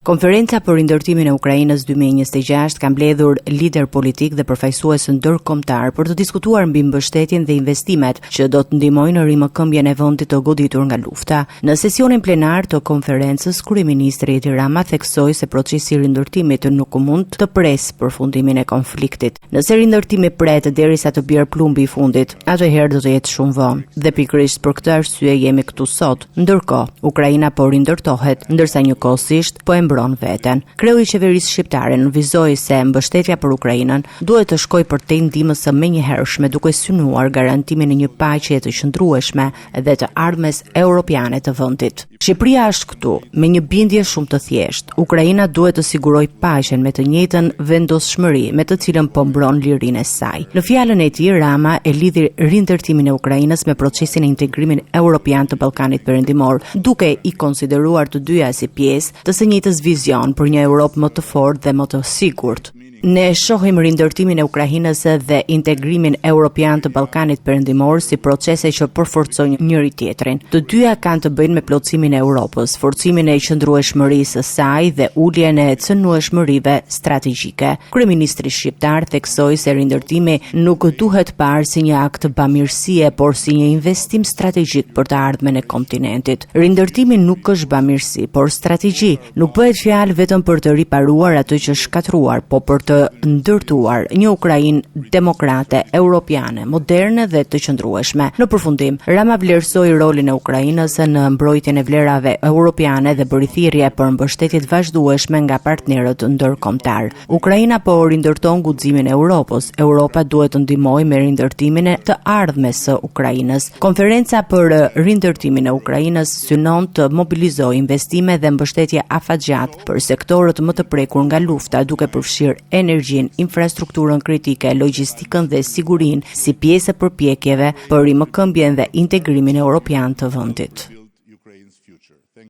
Konferenca për rindërtimin e Ukrainës 2026 ka mbledhur lider politik dhe përfaqësues ndërkombëtar për të diskutuar mbi mbështetjen dhe investimet që do të ndihmojnë në rimëkëmbjen e vendit të goditur nga lufta. Në sesionin plenar të konferencës, kryeministri Edi Rama theksoi se procesi i rindërtimit nuk mund të presë përfundimin e konfliktit. Nëse rindërtimi pret derisa të bjerë plumbi i fundit, atëherë do të jetë shumë vonë. Dhe pikërisht për këtë arsye jemi këtu sot. Ndërkohë, Ukraina po rindërtohet, ndërsa njëkohësisht po mbron veten. Kreu i qeverisë shqiptare nënvizoi se mbështetja për Ukrainën duhet të shkojë përtej ndihmës së menjëhershme, duke synuar garantimin e një paqeje të qëndrueshme dhe të ardhmes europiane të vendit. Shqipëria është këtu me një bindje shumë të thjeshtë. Ukraina duhet të sigurojë paqen me të njëjtën vendosshmëri me të cilën po mbron lirinë e saj. Në fjalën e tij, Rama e lidhi rindërtimin e Ukrainës me procesin e integrimit europian të Ballkanit Perëndimor, duke i konsideruar të dyja si pjesë të së njëjtës vizion për një Europë më të fortë dhe më të sigurt. Ne shohim rindërtimin e Ukrainës dhe integrimin europian të Ballkanit Perëndimor si procese që përforcojnë njëri tjetrin. Të dyja kanë të bëjnë me plotësimin e Europës, forcimin e qëndrueshmërisë së saj dhe uljen e cënueshmërive strategjike. Kryeministri shqiptar theksoi se rindërtimi nuk duhet parë si një akt bamirësie, por si një investim strategjik për të ardhmen e kontinentit. Rindërtimi nuk është bamirësi, por strategji. Nuk bëhet fjalë vetëm për të riparuar atë që është shkatruar, po për të ndërtuar një Ukrainë demokrate, europiane, moderne dhe të qëndrueshme. Në përfundim, Rama vlerësoi rolin e Ukrainës në mbrojtjen e vlerave europiane dhe bëri thirrje për mbështetje të vazhdueshme nga partnerët ndërkombëtar. Ukraina po rindërton guximin e Europës. Europa duhet të ndihmojë me rindërtimin e të ardhmes së Ukrainës. Konferenca për rindërtimin e Ukrainës synon të mobilizojë investime dhe mbështetje afatgjatë për sektorët më të prekur nga lufta, duke përfshirë energjinë, infrastrukturën kritike, logjistikën dhe sigurinë si pjesë e përpjekjeve për rimëkëmbjen dhe integrimin europian të vendit.